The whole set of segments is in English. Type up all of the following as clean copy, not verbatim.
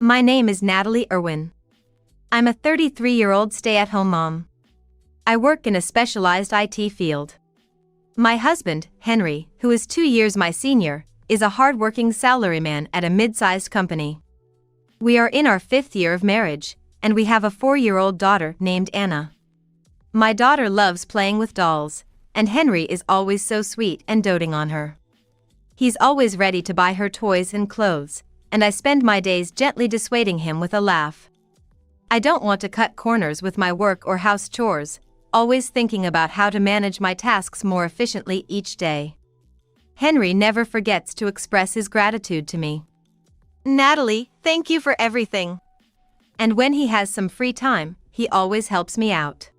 My name is Natalie Irwin. I'm a 33-year-old stay-at-home mom. I work in a specialized IT field. My husband, Henry, who is 2 years my senior, is a hard-working salaryman at a mid-sized company. We are in our 5th year of marriage, and we have a 4-year-old daughter named Anna. My daughter loves playing with dolls, and Henry is always so sweet and doting on her. He's always ready to buy her toys and clothes, and I spend my days gently dissuading him with a laugh. I don't want to cut corners with my work or house chores, always thinking about how to manage my tasks more efficiently each day. Henry never forgets to express his gratitude to me. "Natalie, thank you for everything." And when he has some free time, he always helps me out.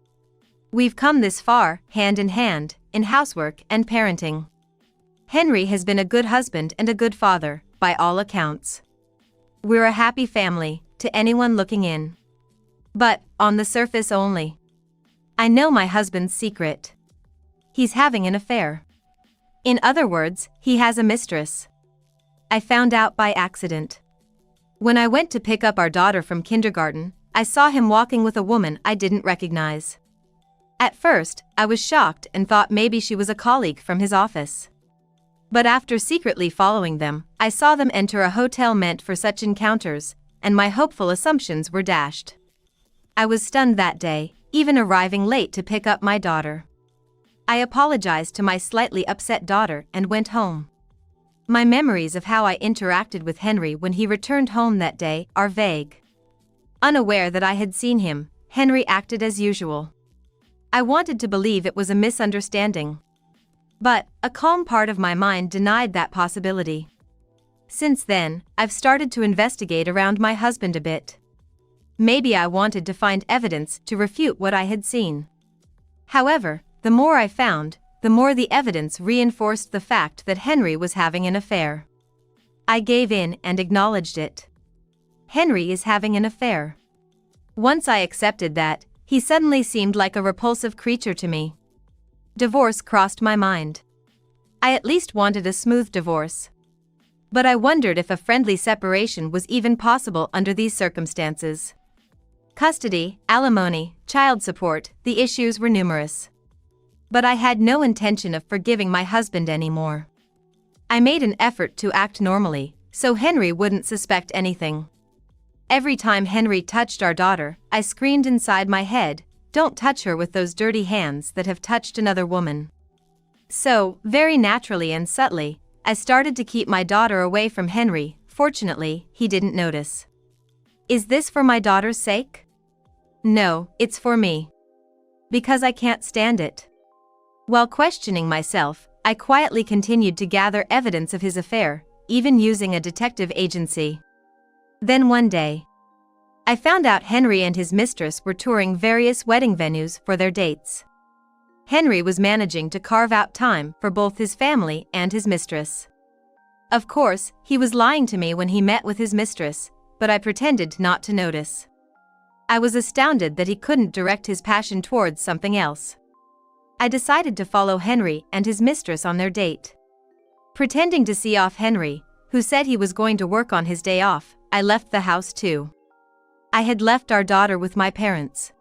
We've come this far, hand in hand, in housework and parenting. Henry has been a good husband and a good father, by all accounts. We're a happy family, to anyone looking in. But, on the surface only. I know my husband's secret. He's having an affair. In other words, he has a mistress. I found out by accident. When I went to pick up our daughter from kindergarten, I saw him walking with a woman I didn't recognize. At first, I was shocked and thought maybe she was a colleague from his office. But after secretly following them, I saw them enter a hotel meant for such encounters, and my hopeful assumptions were dashed. I was stunned that day, even arriving late to pick up my daughter. I apologized to my slightly upset daughter and went home. My memories of how I interacted with Henry when he returned home that day are vague. Unaware that I had seen him, Henry acted as usual. I wanted to believe it was a misunderstanding. But, a calm part of my mind denied that possibility. Since then, I've started to investigate around my husband a bit. Maybe I wanted to find evidence to refute what I had seen. However, the more I found, the more the evidence reinforced the fact that Henry was having an affair. I gave in and acknowledged it. Henry is having an affair. Once I accepted that, he suddenly seemed like a repulsive creature to me. Divorce crossed my mind. I at least wanted a smooth divorce. But I wondered if a friendly separation was even possible under these circumstances. Custody, alimony, child support, the issues were numerous. But I had no intention of forgiving my husband anymore. I made an effort to act normally, so Henry wouldn't suspect anything. Every time Henry touched our daughter, I screamed inside my head, "Don't touch her with those dirty hands that have touched another woman." So, very naturally and subtly, I started to keep my daughter away from Henry. Fortunately, he didn't notice. Is this for my daughter's sake? No, it's for me. Because I can't stand it. While questioning myself, I quietly continued to gather evidence of his affair, even using a detective agency. Then one day, I found out Henry and his mistress were touring various wedding venues for their dates. Henry was managing to carve out time for both his family and his mistress. Of course, he was lying to me when he met with his mistress, but I pretended not to notice. I was astounded that he couldn't direct his passion towards something else. I decided to follow Henry and his mistress on their date. Pretending to see off Henry, who said he was going to work on his day off, I left the house too. I had left our daughter with my parents.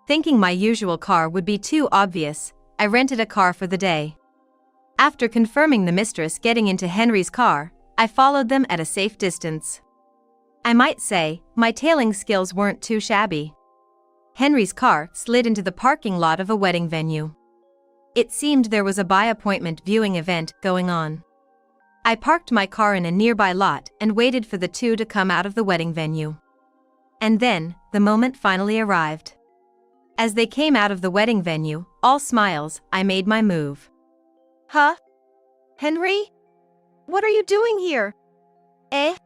Thinking my usual car would be too obvious, I rented a car for the day. After confirming the mistress getting into Henry's car, I followed them at a safe distance. I might say, my tailing skills weren't too shabby. Henry's car slid into the parking lot of a wedding venue. It seemed there was a by-appointment viewing event going on. I parked my car in a nearby lot and waited for the two to come out of the wedding venue. And then, the moment finally arrived. As they came out of the wedding venue, all smiles, I made my move. Huh? Henry? What are you doing here? Eh?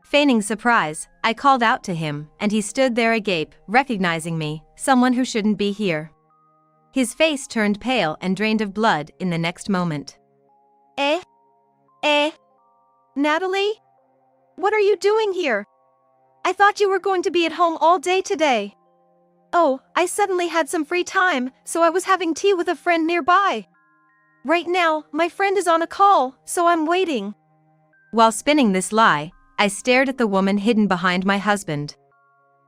Feigning surprise, I called out to him, and he stood there agape, recognizing me, someone who shouldn't be here. His face turned pale and drained of blood in the next moment. Eh? Natalie? What are you doing here? I thought you were going to be at home all day today. Oh, I suddenly had some free time, so I was having tea with a friend nearby. Right now, my friend is on a call, so I'm waiting. While spinning this lie, I stared at the woman hidden behind my husband.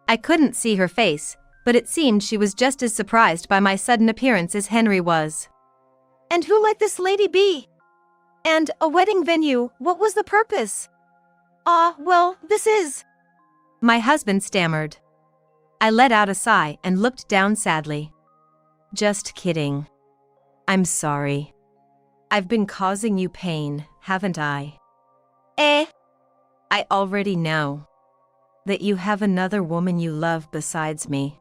I couldn't see her face, but it seemed she was just as surprised by my sudden appearance as Henry was. And who let this lady be? And a wedding venue, what was the purpose? Well, this is... My husband stammered. I let out a sigh and looked down sadly. Just kidding. I'm sorry. I've been causing you pain, haven't I? I already know. That you have another woman you love besides me.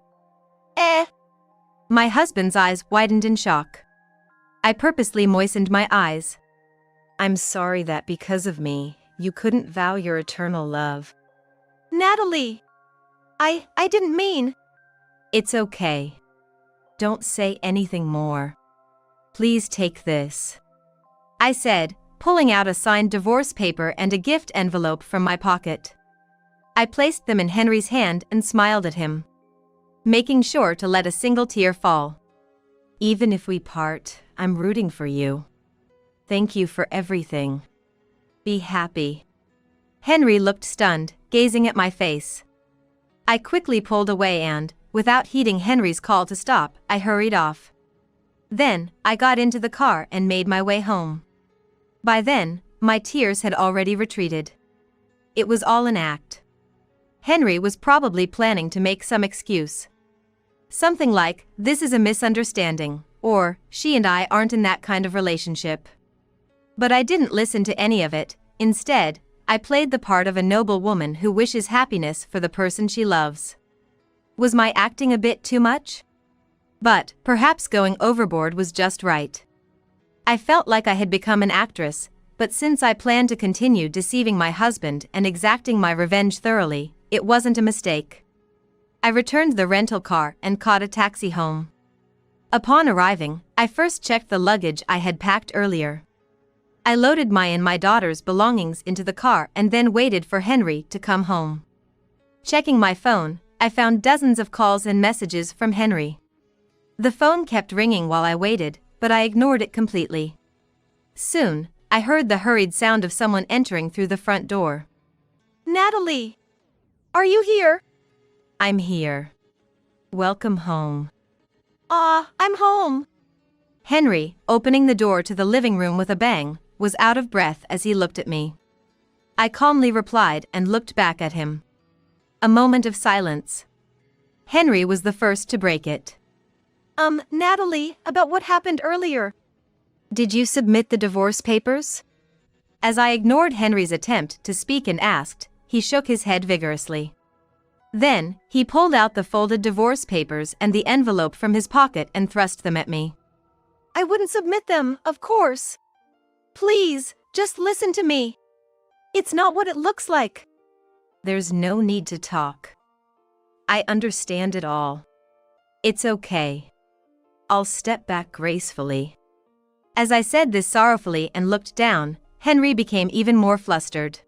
My husband's eyes widened in shock. I purposely moistened my eyes. I'm sorry that because of me, you couldn't vow your eternal love. Natalie! I didn't mean... It's okay. Don't say anything more. Please take this. I said, pulling out a signed divorce paper and a gift envelope from my pocket. I placed them in Henry's hand and smiled at him, making sure to let a single tear fall. Even if we part, I'm rooting for you. Thank you for everything. Be happy. Henry looked stunned, gazing at my face. I quickly pulled away and, without heeding Henry's call to stop, I hurried off. Then, I got into the car and made my way home. By then, my tears had already retreated. It was all an act. Henry was probably planning to make some excuse. Something like, this is a misunderstanding, or, she and I aren't in that kind of relationship. But I didn't listen to any of it. Instead, I played the part of a noble woman who wishes happiness for the person she loves. Was my acting a bit too much? But, perhaps going overboard was just right. I felt like I had become an actress, but since I planned to continue deceiving my husband and exacting my revenge thoroughly, it wasn't a mistake. I returned the rental car and caught a taxi home. Upon arriving, I first checked the luggage I had packed earlier. I loaded my and my daughter's belongings into the car and then waited for Henry to come home. Checking my phone, I found dozens of calls and messages from Henry. The phone kept ringing while I waited, but I ignored it completely. Soon, I heard the hurried sound of someone entering through the front door. Natalie! Are you here? I'm here. Welcome home. I'm home. Henry, opening the door to the living room with a bang, was out of breath as he looked at me. I calmly replied and looked back at him. A moment of silence. Henry was the first to break it. Natalie, about what happened earlier. Did you submit the divorce papers? As I ignored Henry's attempt to speak and asked, he shook his head vigorously. Then, he pulled out the folded divorce papers and the envelope from his pocket and thrust them at me. I wouldn't submit them, of course. Please, just listen to me. It's not what it looks like. There's no need to talk. I understand it all. It's okay. I'll step back gracefully. As I said this sorrowfully and looked down, Henry became even more flustered.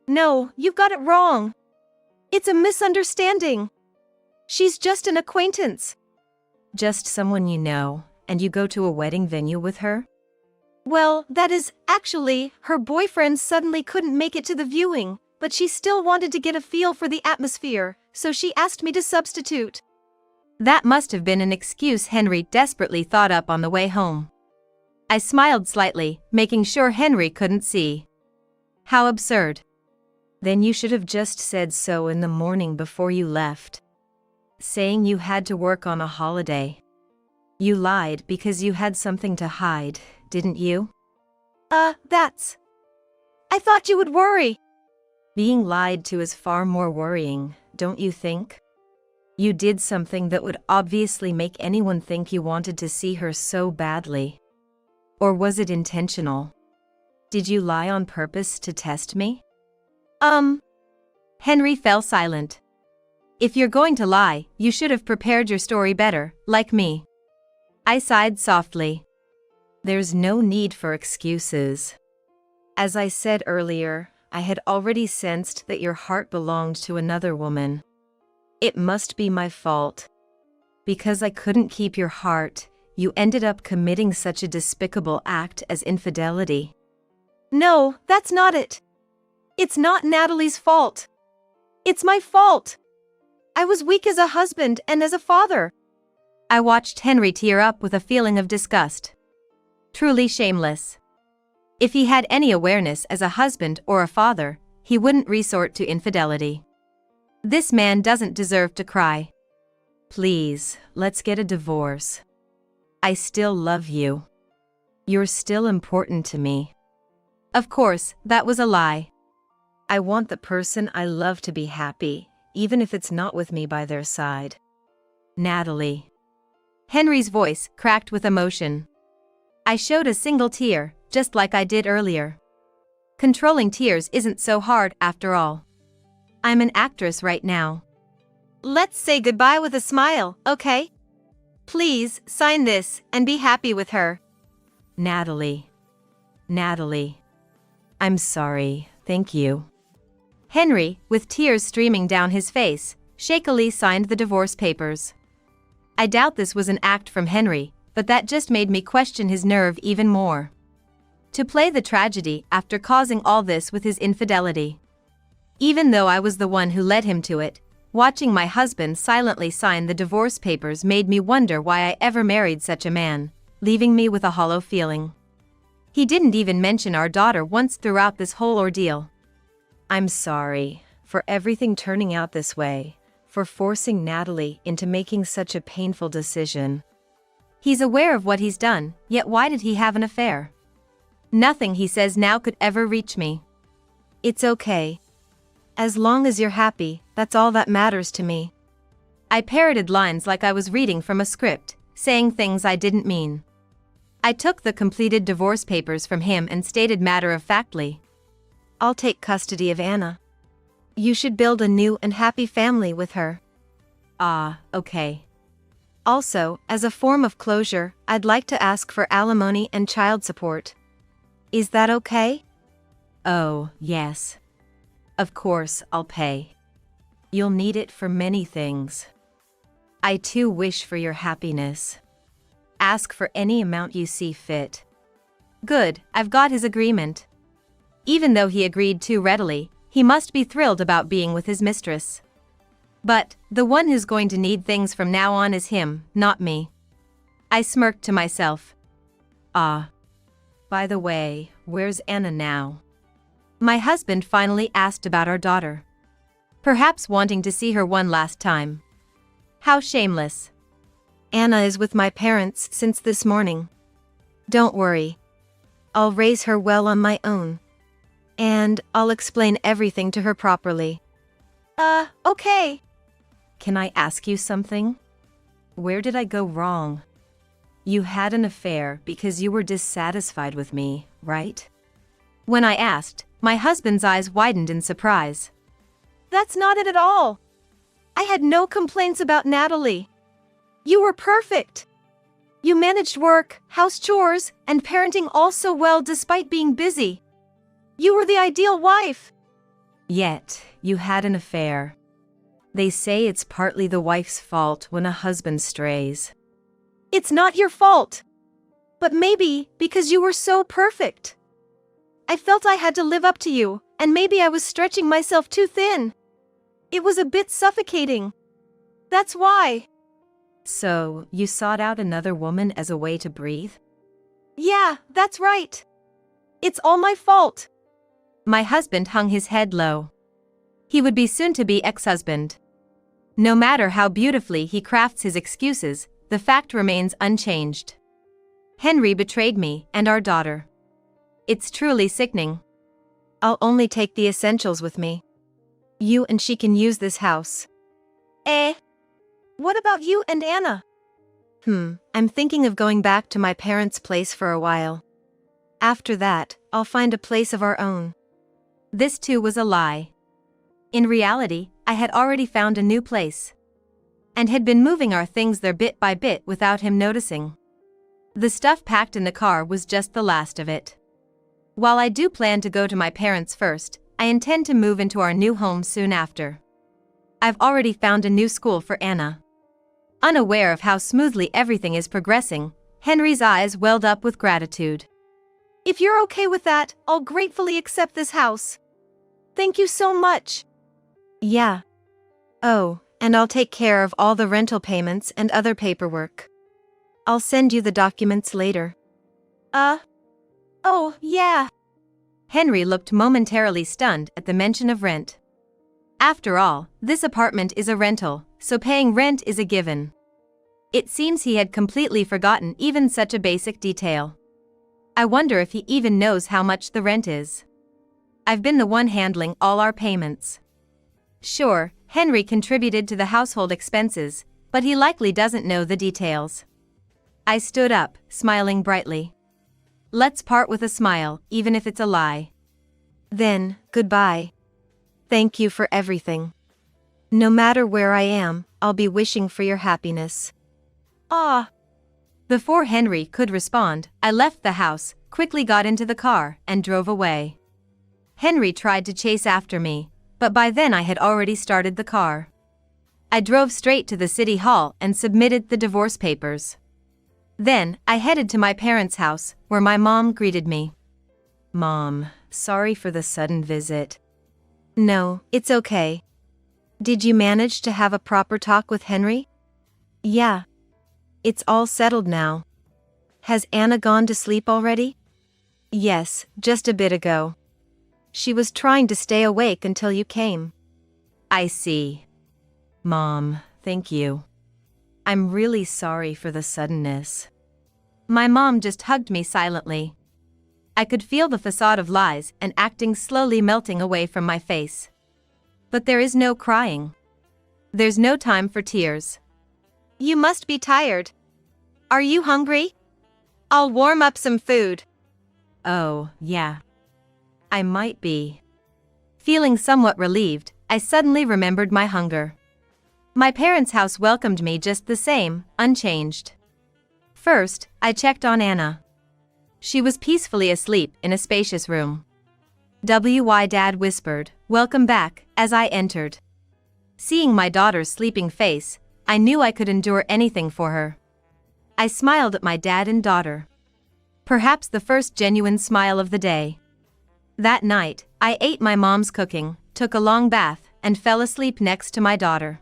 No, you've got it wrong. It's a misunderstanding. She's just an acquaintance. Just someone you know, and you go to a wedding venue with her? Well, that is, actually, her boyfriend suddenly couldn't make it to the viewing, but she still wanted to get a feel for the atmosphere, so she asked me to substitute. That must have been an excuse Henry desperately thought up on the way home. I smiled slightly, making sure Henry couldn't see. How absurd. Then you should have just said so in the morning before you left. Saying you had to work on a holiday. You lied because you had something to hide, didn't you? That's... I thought you would worry. Being lied to is far more worrying, don't you think? You did something that would obviously make anyone think you wanted to see her so badly. Or was it intentional? Did you lie on purpose to test me? Henry fell silent. If you're going to lie, you should have prepared your story better, like me. I sighed softly. There's no need for excuses. As I said earlier, I had already sensed that your heart belonged to another woman. It must be my fault. Because I couldn't keep your heart, you ended up committing such a despicable act as infidelity. No, that's not it. It's not Natalie's fault. It's my fault. I was weak as a husband and as a father. I watched Henry tear up with a feeling of disgust. Truly shameless. If he had any awareness as a husband or a father, he wouldn't resort to infidelity. This man doesn't deserve to cry. Please, let's get a divorce. I still love you. You're still important to me. Of course, that was a lie. I want the person I love to be happy, even if it's not with me by their side. Natalie. Henry's voice cracked with emotion. I showed a single tear, just like I did earlier. Controlling tears isn't so hard after all. I'm an actress right now. Let's say goodbye with a smile, okay? Please, sign this and be happy with her. Natalie. Natalie. I'm sorry, thank you. Henry, with tears streaming down his face, shakily signed the divorce papers. I doubt this was an act from Henry, but that just made me question his nerve even more. To play the tragedy after causing all this with his infidelity. Even though I was the one who led him to it, watching my husband silently sign the divorce papers made me wonder why I ever married such a man, leaving me with a hollow feeling. He didn't even mention our daughter once throughout this whole ordeal. I'm sorry for everything turning out this way, for forcing Natalie into making such a painful decision. He's aware of what he's done, yet why did he have an affair? Nothing he says now could ever reach me. It's okay. As long as you're happy, that's all that matters to me. I parroted lines like I was reading from a script, saying things I didn't mean. I took the completed divorce papers from him and stated matter-of-factly, I'll take custody of Anna. You should build a new and happy family with her. Ah, okay. Also, as a form of closure, I'd like to ask for alimony and child support. Is that okay? Oh, yes. Of course, I'll pay. You'll need it for many things. I too wish for your happiness. Ask for any amount you see fit. Good, I've got his agreement. Even though he agreed too readily, he must be thrilled about being with his mistress. But, the one who's going to need things from now on is him, not me. I smirked to myself. Ah. By the way, where's Anna now? My husband finally asked about our daughter. Perhaps wanting to see her one last time. How shameless. Anna is with my parents since this morning. Don't worry. I'll raise her well on my own. And I'll explain everything to her properly. Okay. Can I ask you something? Where did I go wrong? You had an affair because you were dissatisfied with me, right? When I asked, my husband's eyes widened in surprise. That's not it at all. I had no complaints about Natalie. You were perfect. You managed work, house chores, and parenting all so well despite being busy. You were the ideal wife. Yet, you had an affair. They say it's partly the wife's fault when a husband strays. It's not your fault. But maybe because you were so perfect. I felt I had to live up to you, and maybe I was stretching myself too thin. It was a bit suffocating. That's why. So, you sought out another woman as a way to breathe? Yeah, that's right. It's all my fault. My husband hung his head low. He would be soon-to-be ex-husband. No matter how beautifully he crafts his excuses, the fact remains unchanged. Henry betrayed me and our daughter. It's truly sickening. I'll only take the essentials with me. You and she can use this house. What about you and Anna? I'm thinking of going back to my parents' place for a while. After that, I'll find a place of our own. This too was a lie. In reality, I had already found a new place. And had been moving our things there bit by bit without him noticing. The stuff packed in the car was just the last of it. While I do plan to go to my parents first, I intend to move into our new home soon after. I've already found a new school for Anna. Unaware of how smoothly everything is progressing, Henry's eyes welled up with gratitude. If you're okay with that, I'll gratefully accept this house. Thank you so much. Yeah. Oh, and I'll take care of all the rental payments and other paperwork. I'll send you the documents later. Oh, yeah. Henry looked momentarily stunned at the mention of rent. After all, this apartment is a rental, so paying rent is a given. It seems he had completely forgotten even such a basic detail. I wonder if he even knows how much the rent is. I've been the one handling all our payments. Sure, Henry contributed to the household expenses, but he likely doesn't know the details. I stood up, smiling brightly. Let's part with a smile, even if it's a lie. Then, goodbye. Thank you for everything. No matter where I am, I'll be wishing for your happiness. Ah. Before Henry could respond, I left the house, quickly got into the car, and drove away. Henry tried to chase after me, but by then I had already started the car. I drove straight to the city hall and submitted the divorce papers. Then, I headed to my parents' house, where my mom greeted me. Mom, sorry for the sudden visit. No, it's okay. Did you manage to have a proper talk with Henry? Yeah. It's all settled now. Has Anna gone to sleep already? Yes, just a bit ago. She was trying to stay awake until you came. I see. Mom, thank you. I'm really sorry for the suddenness. My mom just hugged me silently. I could feel the facade of lies and acting slowly melting away from my face. But there is no crying. There's no time for tears. You must be tired. Are you hungry? I'll warm up some food. Oh, yeah. I might be. Feeling somewhat relieved, I suddenly remembered my hunger. My parents' house welcomed me just the same, unchanged. First, I checked on Anna. She was peacefully asleep in a spacious room. "WY Dad," whispered, "Welcome back," as I entered. Seeing my daughter's sleeping face, I knew I could endure anything for her. I smiled at my dad and daughter. Perhaps the first genuine smile of the day. That night, I ate my mom's cooking, took a long bath, and fell asleep next to my daughter.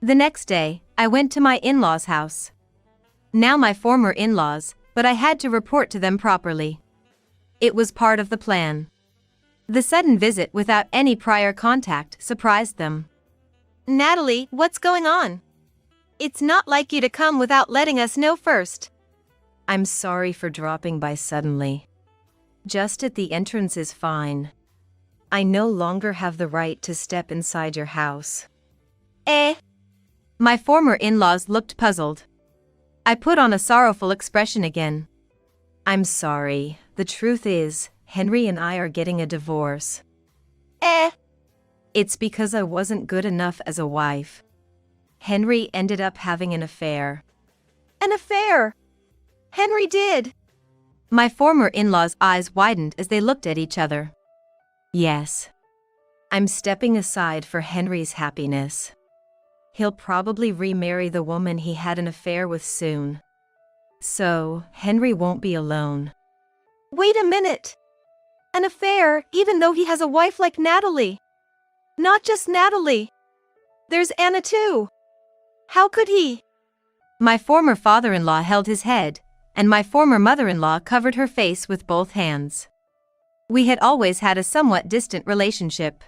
The next day, I went to my in-laws' house. Now my former in-laws, but I had to report to them properly. It was part of the plan. The sudden visit without any prior contact surprised them. Natalie, what's going on? It's not like you to come without letting us know first. I'm sorry for dropping by suddenly. Just at the entrance is fine. I no longer have the right to step inside your house. My former in-laws looked puzzled. I put on a sorrowful expression again. I'm sorry, the truth is, Henry and I are getting a divorce. It's because I wasn't good enough as a wife. Henry ended up having an affair. An affair? Henry did. My former in-laws' eyes widened as they looked at each other. Yes. I'm stepping aside for Henry's happiness. He'll probably remarry the woman he had an affair with soon. So, Henry won't be alone. Wait a minute. An affair, even though he has a wife like Natalie. Not just Natalie. There's Anna too. How could he? My former father-in-law held his head, and my former mother-in-law covered her face with both hands. We had always had a somewhat distant relationship.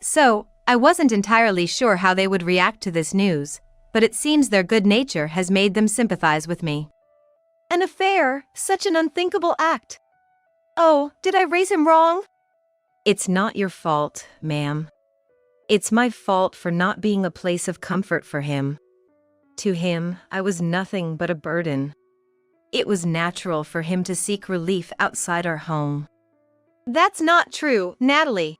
So, I wasn't entirely sure how they would react to this news, but it seems their good nature has made them sympathize with me. An affair, such an unthinkable act. Oh, did I raise him wrong? It's not your fault, ma'am. It's my fault for not being a place of comfort for him. To him, I was nothing but a burden. It was natural for him to seek relief outside our home. That's not true, Natalie.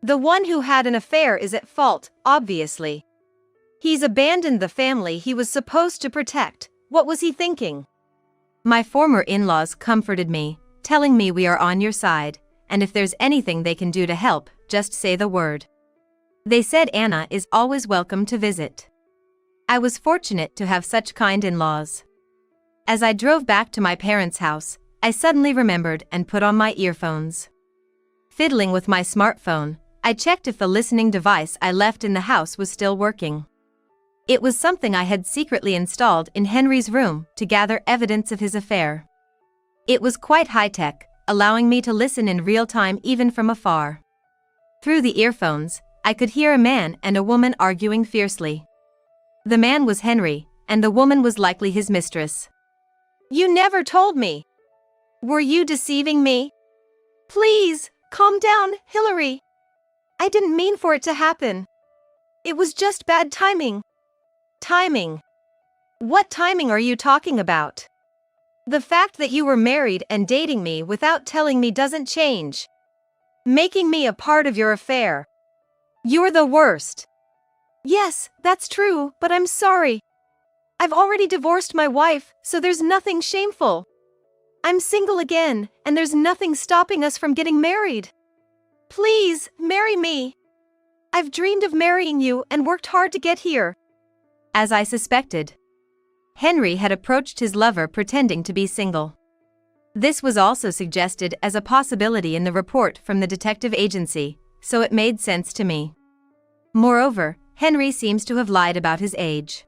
The one who had an affair is at fault, obviously. He's abandoned the family he was supposed to protect. What was he thinking? My former in-laws comforted me, telling me we are on your side, and if there's anything they can do to help, just say the word. They said Anna is always welcome to visit. I was fortunate to have such kind in-laws. As I drove back to my parents' house, I suddenly remembered and put on my earphones. Fiddling with my smartphone, I checked if the listening device I left in the house was still working. It was something I had secretly installed in Henry's room to gather evidence of his affair. It was quite high-tech, allowing me to listen in real time even from afar. Through the earphones, I could hear a man and a woman arguing fiercely. The man was Henry, and the woman was likely his mistress. You never told me. Were you deceiving me? Please, calm down, Hillary. I didn't mean for it to happen. It was just bad timing. Timing? What timing are you talking about? The fact that you were married and dating me without telling me doesn't change. Making me a part of your affair. You're the worst. Yes, that's true, but I'm sorry. I've already divorced my wife, so there's nothing shameful. I'm single again, and there's nothing stopping us from getting married. Please, marry me. I've dreamed of marrying you and worked hard to get here. As I suspected, Henry had approached his lover pretending to be single. This was also suggested as a possibility in the report from the detective agency, so it made sense to me. Moreover, Henry seems to have lied about his age.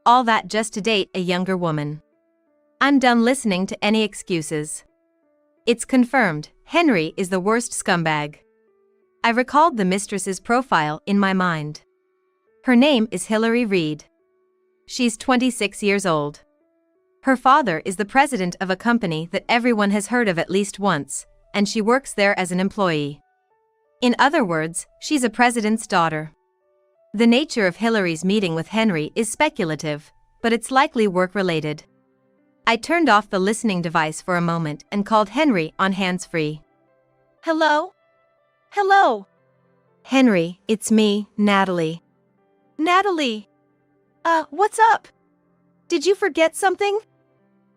All that just to date a younger woman. I'm done listening to any excuses. It's confirmed, Henry is the worst scumbag. I recalled the mistress's profile in my mind. Her name is Hillary Reed. She's 26 years old. Her father is the president of a company that everyone has heard of at least once, and she works there as an employee. In other words, she's a president's daughter. The nature of Hillary's meeting with Henry is speculative, but it's likely work-related. I turned off the listening device for a moment and called Henry on hands-free. Hello? Hello? Henry, it's me, Natalie. Natalie. What's up? Did you forget something?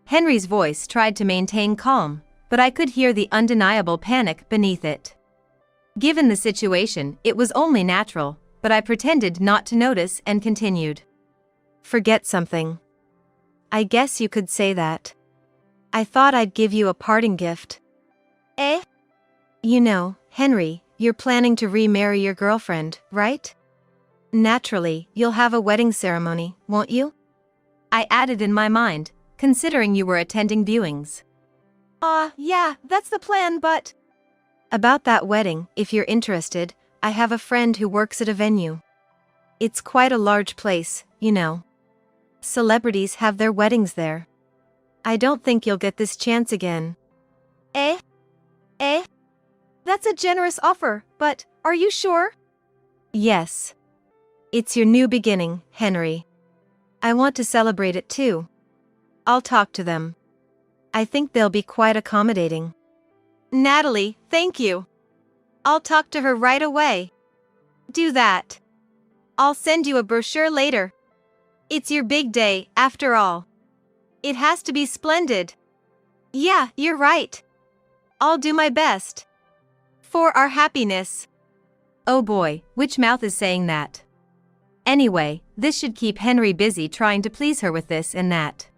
Henry's voice tried to maintain calm, but I could hear the undeniable panic beneath it. Given the situation, it was only natural, but I pretended not to notice and continued. Forget something. I guess you could say that. I thought I'd give you a parting gift. Eh? You know, Henry, you're planning to remarry your girlfriend, right? Naturally, you'll have a wedding ceremony, won't you? I added in my mind, considering you were attending viewings. Yeah, that's the plan, but... About that wedding, if you're interested, I have a friend who works at a venue. It's quite a large place, you know. Celebrities have their weddings there. I don't think you'll get this chance again. Eh? That's a generous offer, but are you sure? Yes. It's your new beginning, Henry. I want to celebrate it too. I'll talk to them. I think they'll be quite accommodating. Natalie, thank you. I'll talk to her right away. Do that. I'll send you a brochure later. It's your big day, after all. It has to be splendid. Yeah, you're right. I'll do my best. For our happiness. Oh boy, which mouth is saying that? Anyway, this should keep Henry busy trying to please her with this and that.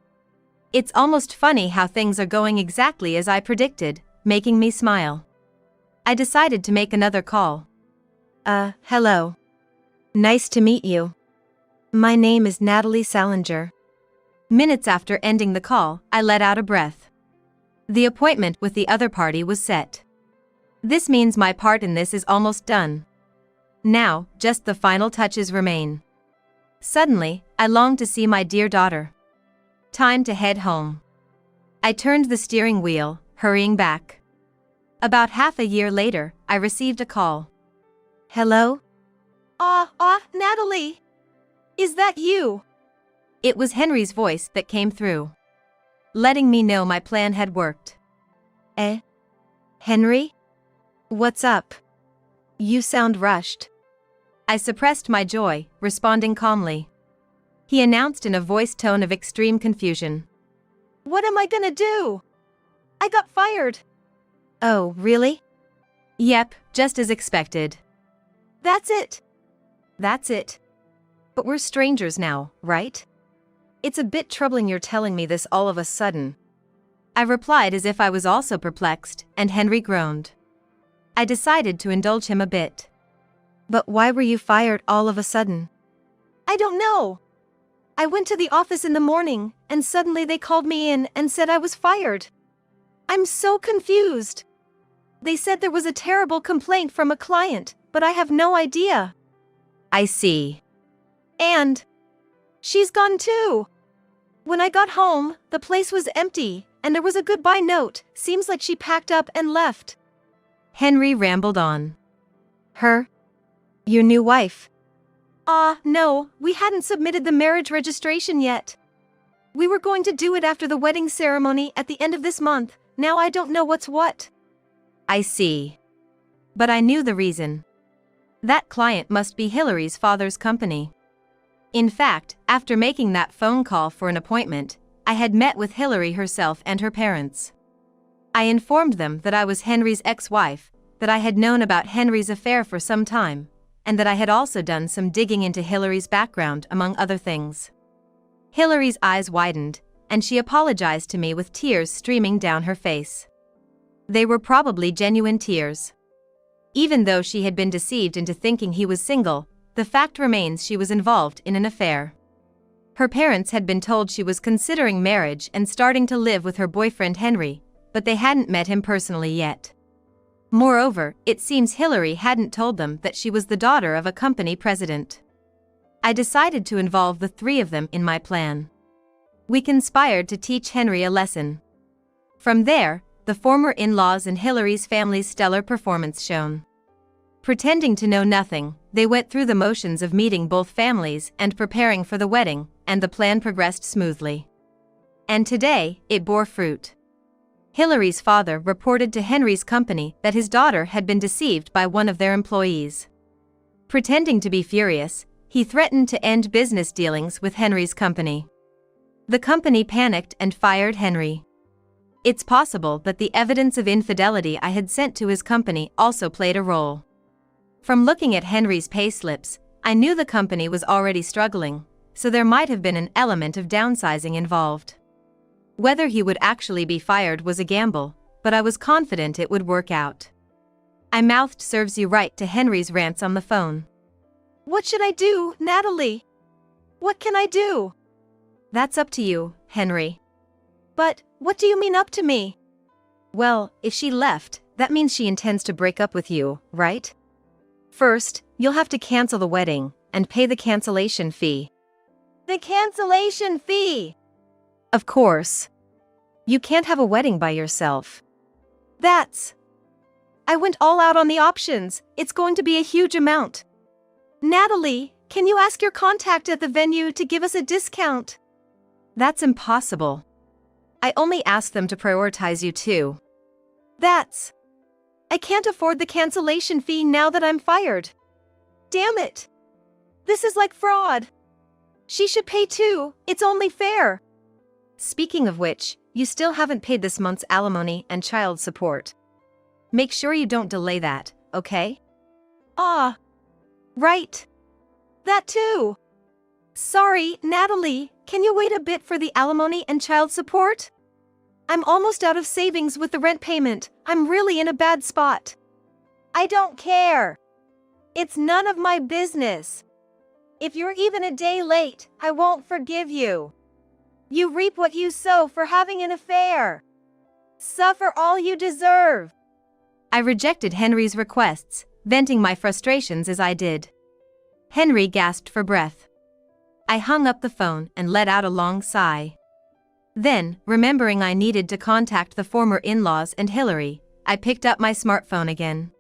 It's almost funny how things are going exactly as I predicted, making me smile. I decided to make another call. Hello. Nice to meet you. My name is Natalie Salinger. Minutes after ending the call, I let out a breath. The appointment with the other party was set. This means my part in this is almost done. Now, just the final touches remain. Suddenly, I longed to see my dear daughter. Time to head home. I turned the steering wheel, hurrying back. About half a year later, I received a call. Hello? Natalie. Is that you? It was Henry's voice that came through, letting me know my plan had worked. Henry? What's up? You sound rushed. I suppressed my joy, responding calmly. He announced in a voice tone of extreme confusion. What am I gonna do? I got fired. Oh, really? Yep, just as expected. That's it. That's it. But we're strangers now, right? It's a bit troubling you're telling me this all of a sudden. I replied as if I was also perplexed, and Henry groaned. I decided to indulge him a bit. But why were you fired all of a sudden? I don't know. I went to the office in the morning, and suddenly they called me in and said I was fired. I'm so confused. They said there was a terrible complaint from a client, but I have no idea. I see. And she's gone too. When I got home, the place was empty, and there was a goodbye note. Seems like she packed up and left. Henry rambled on. Her? Your new wife? No, we hadn't submitted the marriage registration yet. We were going to do it after the wedding ceremony at the end of this month. Now I don't know what's what. I see. But I knew the reason. That client must be Hillary's father's company. In fact, after making that phone call for an appointment, I had met with Hillary herself and her parents. I informed them that I was Henry's ex-wife, that I had known about Henry's affair for some time, and that I had also done some digging into Hillary's background, among other things. Hillary's eyes widened, and she apologized to me with tears streaming down her face. They were probably genuine tears. Even though she had been deceived into thinking he was single, the fact remains she was involved in an affair. Her parents had been told she was considering marriage and starting to live with her boyfriend Henry, but they hadn't met him personally yet. Moreover, it seems Hillary hadn't told them that she was the daughter of a company president. I decided to involve the three of them in my plan. We conspired to teach Henry a lesson. From there, the former in-laws and Hillary's family's stellar performance shone. Pretending to know nothing, they went through the motions of meeting both families and preparing for the wedding, and the plan progressed smoothly. And today, it bore fruit. Hillary's father reported to Henry's company that his daughter had been deceived by one of their employees. Pretending to be furious, he threatened to end business dealings with Henry's company. The company panicked and fired Henry. It's possible that the evidence of infidelity I had sent to his company also played a role. From looking at Henry's payslips, I knew the company was already struggling, so there might have been an element of downsizing involved. Whether he would actually be fired was a gamble, but I was confident it would work out. I mouthed serves you right to Henry's rants on the phone. What should I do, Natalie? What can I do? That's up to you, Henry. But, what do you mean up to me? Well, if she left, that means she intends to break up with you, right? First, you'll have to cancel the wedding, and pay the cancellation fee. The cancellation fee! Of course. You can't have a wedding by yourself. I went all out on the options. It's going to be a huge amount. Natalie, can you ask your contact at the venue to give us a discount? That's impossible. I only asked them to prioritize you too. I can't afford the cancellation fee now that I'm fired. Damn it. This is like fraud. She should pay too, it's only fair. Speaking of which, you still haven't paid this month's alimony and child support. Make sure you don't delay that, okay? Right. That too. Sorry, Natalie, can you wait a bit for the alimony and child support? I'm almost out of savings with the rent payment. I'm really in a bad spot. I don't care. It's none of my business. If you're even a day late, I won't forgive you. You reap what you sow for having an affair. Suffer all you deserve. I rejected Henry's requests, venting my frustrations as I did. Henry gasped for breath. I hung up the phone and let out a long sigh. Then, remembering I needed to contact the former in-laws and Hillary, I picked up my smartphone again.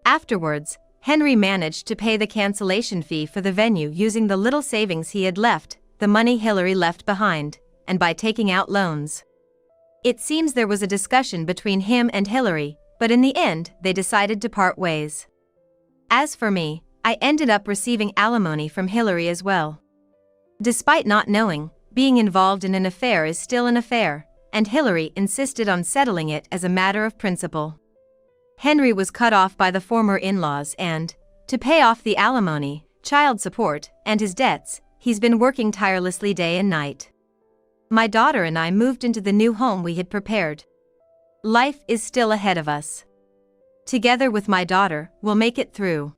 Afterwards, Henry managed to pay the cancellation fee for the venue using the little savings he had left, the money Hillary left behind, and by taking out loans. It seems there was a discussion between him and Hillary, but in the end, they decided to part ways. As for me, I ended up receiving alimony from Hillary as well. Despite not knowing, being involved in an affair is still an affair, and Hillary insisted on settling it as a matter of principle. Henry was cut off by the former in-laws and, to pay off the alimony, child support, and his debts, he's been working tirelessly day and night. My daughter and I moved into the new home we had prepared. Life is still ahead of us. Together with my daughter, we'll make it through.